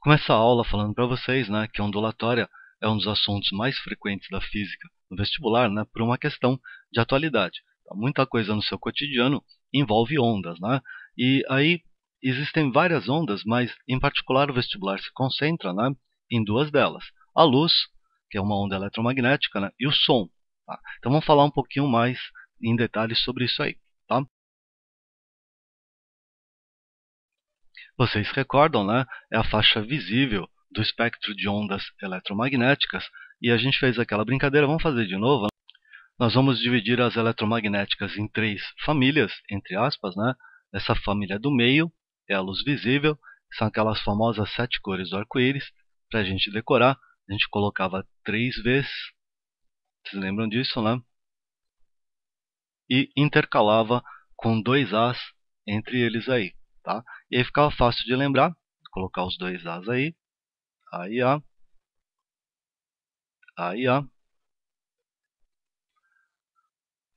Começar a aula falando para vocês, né, que a ondulatória é um dos assuntos mais frequentes da física no vestibular, né, por uma questão de atualidade. Então, muita coisa no seu cotidiano envolve ondas, né? E aí existem várias ondas, mas em particular o vestibular se concentra, né, em duas delas: a luz, que é uma onda eletromagnética, né, e o som. Tá? Então vamos falar um pouquinho mais em detalhes sobre isso aí, tá? Vocês recordam, né? É a faixa visível do espectro de ondas eletromagnéticas. E a gente fez aquela brincadeira, vamos fazer de novo. Nós vamos dividir as eletromagnéticas em três famílias, entre aspas, né? Essa família do meio é a luz visível, são aquelas famosas 7 cores do arco-íris. Para a gente decorar, a gente colocava 3 vezes, vocês lembram disso, né? E intercalava com 2 As entre eles aí, tá? E aí ficava fácil de lembrar, colocar os 2 As aí, aí A, aí A.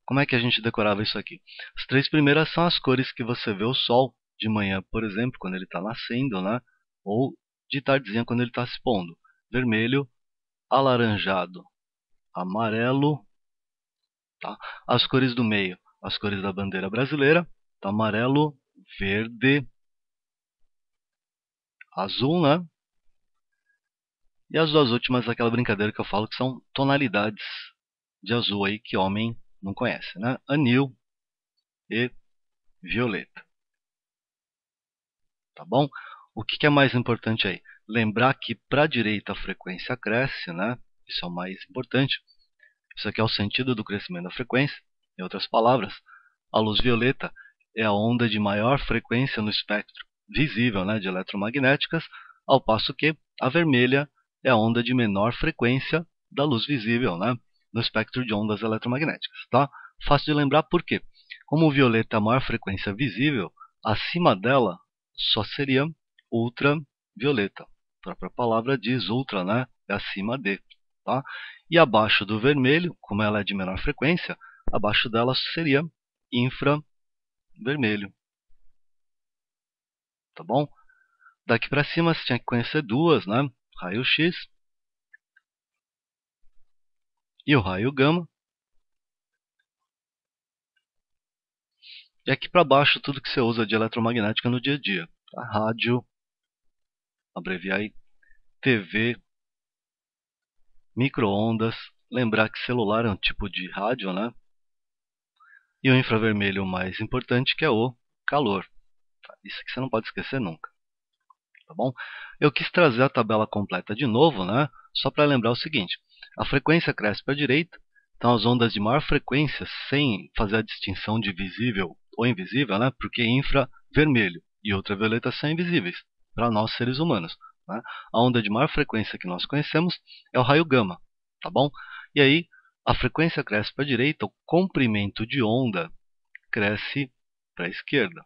Como é que a gente decorava isso aqui? As três primeiras são as cores que você vê o sol de manhã, por exemplo, quando ele está nascendo, né? Ou de tardezinha, quando ele está se pondo. Vermelho, alaranjado, amarelo. Tá? As cores do meio, as cores da bandeira brasileira. Tá? Amarelo, verde, azul, né? E as duas últimas, aquela brincadeira que eu falo que são tonalidades de azul aí que homem não conhece, né? Anil e violeta. Tá bom? O que é mais importante aí? Lembrar que para a direita a frequência cresce, né? Isso é o mais importante. Isso aqui é o sentido do crescimento da frequência. Em outras palavras, a luz violeta é a onda de maior frequência no espectro visível, né, de eletromagnéticas, ao passo que a vermelha é a onda de menor frequência da luz visível, né, no espectro de ondas eletromagnéticas. Tá? Fácil de lembrar por quê? Como o violeta é a maior frequência visível, acima dela só seria ultravioleta. A própria palavra diz ultra, né? É acima de. Tá? E abaixo do vermelho, como ela é de menor frequência, abaixo dela seria infravermelho. Tá bom? Daqui para cima você tinha que conhecer duas, né? Raio-X e o raio gama. E aqui para baixo tudo que você usa de eletromagnética no dia a dia. A rádio, abreviar aí, TV, micro-ondas. Lembrar que celular é um tipo de rádio, né? E o infravermelho, o mais importante, que é o calor. Isso que você não pode esquecer nunca. Tá bom? Eu quis trazer a tabela completa de novo, né? Só para lembrar o seguinte: a frequência cresce para a direita, então as ondas de maior frequência, sem fazer a distinção de visível ou invisível, né? Porque infravermelho e ultravioleta são invisíveis para nós seres humanos. Né? A onda de maior frequência que nós conhecemos é o raio gama, tá bom? E aí a frequência cresce para a direita, o comprimento de onda cresce para a esquerda.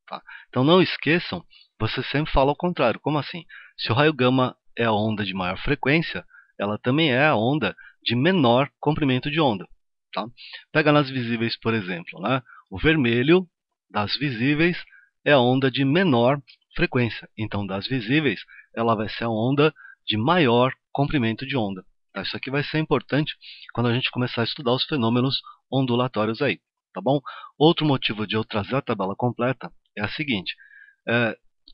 Tá? Então não esqueçam, você sempre fala ao contrário. Como assim? Se o raio gama é a onda de maior frequência, ela também é a onda de menor comprimento de onda. Tá? Pega nas visíveis, por exemplo. Né? O vermelho das visíveis é a onda de menor frequência. Então, das visíveis, ela vai ser a onda de maior comprimento de onda. Tá? Isso aqui vai ser importante quando a gente começar a estudar os fenômenos ondulatórios aí. Tá bom? Outro motivo de eu trazer a tabela completa é a seguinte: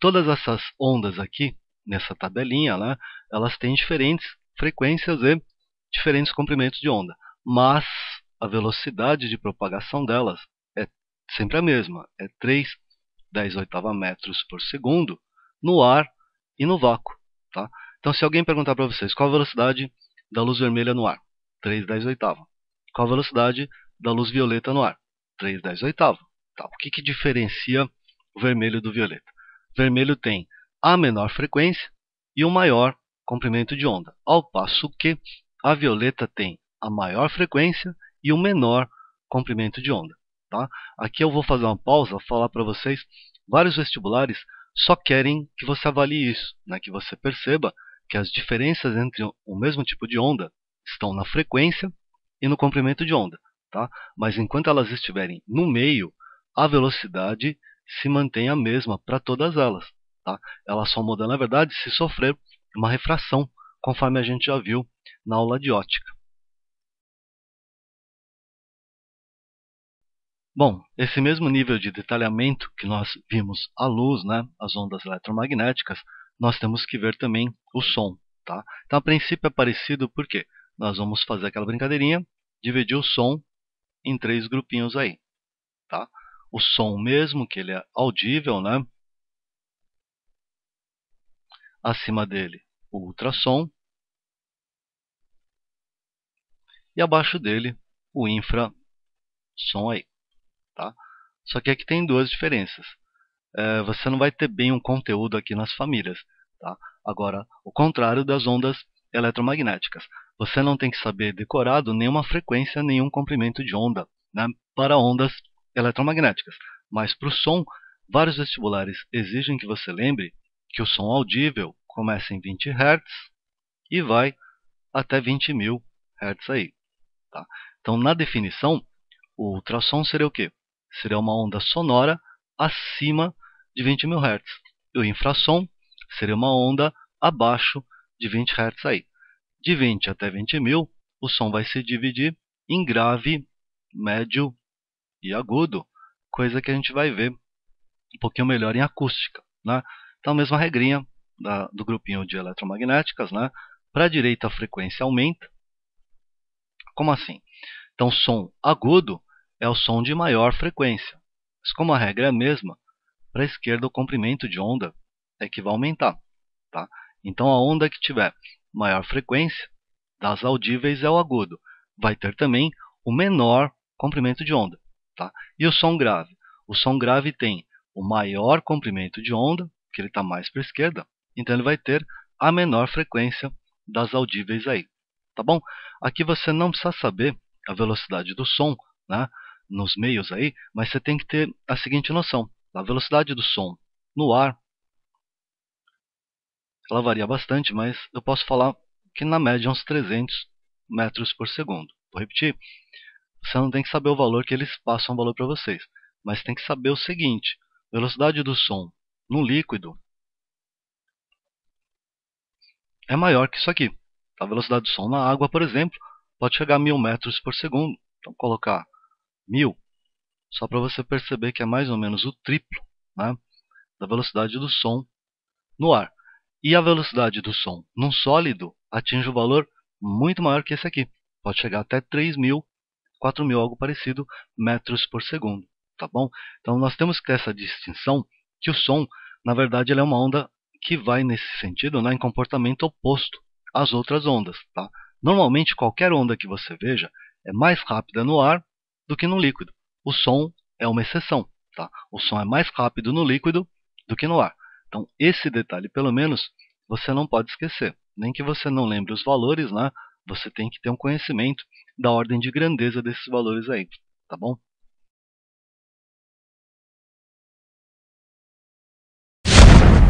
todas essas ondas aqui, nessa tabelinha, né, elas têm diferentes frequências e diferentes comprimentos de onda, mas a velocidade de propagação delas é sempre a mesma, é 3,10 metros por segundo no ar e no vácuo. Tá? Então, se alguém perguntar para vocês qual a velocidade da luz vermelha no ar, 3,10. Qual a velocidade da luz violeta no ar? 3,10. Tá? O que diferencia o vermelho do violeta? O vermelho tem a menor frequência e o maior comprimento de onda, ao passo que a violeta tem a maior frequência e o menor comprimento de onda. Tá? Aqui eu vou fazer uma pausa, falar para vocês, vários vestibulares só querem que você avalie isso, né? Que você perceba que as diferenças entre o mesmo tipo de onda estão na frequência e no comprimento de onda. Tá? Mas enquanto elas estiverem no meio, a velocidade se mantém a mesma para todas elas. tá? Ela só muda, na verdade, se sofrer uma refração, conforme a gente já viu na aula de ótica. Bom, esse mesmo nível de detalhamento que nós vimos a luz, né, as ondas eletromagnéticas, nós temos que ver também o som, tá? Então, a princípio é parecido porque nós vamos fazer aquela brincadeirinha, dividir o som em 3 grupinhos aí, tá? O som mesmo, que ele é audível, né? Acima dele, o ultrassom. E abaixo dele, o infrassom aí, tá? Só que aqui tem duas diferenças. Você não vai ter bem um conteúdo aqui nas famílias, tá? Agora, o contrário das ondas eletromagnéticas. Você não tem que saber decorado nenhuma frequência, nenhum comprimento de onda, né, para ondas eletromagnéticas. Mas para o som, vários vestibulares exigem que você lembre que o som audível começa em 20 Hz e vai até 20.000 Hz aí, tá? Então, na definição, o ultrassom seria o quê? Seria uma onda sonora acima de 20.000 Hz. E o infrassom seria uma onda abaixo de 20 Hz aí. De 20 até 20.000, o som vai se dividir em grave, médio e agudo, coisa que a gente vai ver um pouquinho melhor em acústica, né? Então, a mesma regrinha do grupinho de eletromagnéticas, né? Para a direita a frequência aumenta. Como assim? Então, som agudo é o som de maior frequência. Mas como a regra é a mesma, para a esquerda o comprimento de onda é que vai aumentar, tá? Então, a onda que tiver maior frequência, das audíveis é o agudo. Vai ter também o menor comprimento de onda, tá? E o som grave? O som grave tem o maior comprimento de onda, que ele está mais para a esquerda, então ele vai ter a menor frequência das audíveis aí, tá bom? Aqui você não precisa saber a velocidade do som, né, nos meios aí, mas você tem que ter a seguinte noção: a velocidade do som no ar, ela varia bastante, mas eu posso falar que na média uns 300 metros por segundo. Vou repetir: você não tem que saber o valor que eles passam o valor para vocês, mas tem que saber o seguinte: a velocidade do som no líquido é maior que isso aqui. A velocidade do som na água, por exemplo, pode chegar a 1.000 metros por segundo. Então, colocar 1.000, só para você perceber que é mais ou menos o triplo, né, da velocidade do som no ar. E a velocidade do som num sólido atinge um valor muito maior que esse aqui. Pode chegar até 3.000, 4.000, algo parecido, metros por segundo, tá bom? Então, nós temos que ter essa distinção, que o som, na verdade, ele é uma onda que vai nesse sentido, né, em comportamento oposto às outras ondas, tá? Normalmente, qualquer onda que você veja é mais rápida no ar do que no líquido. O som é uma exceção, tá? O som é mais rápido no líquido do que no ar. Então, esse detalhe, pelo menos, você não pode esquecer. Nem que você não lembre os valores, né? Você tem que ter um conhecimento da ordem de grandeza desses valores aí, tá bom?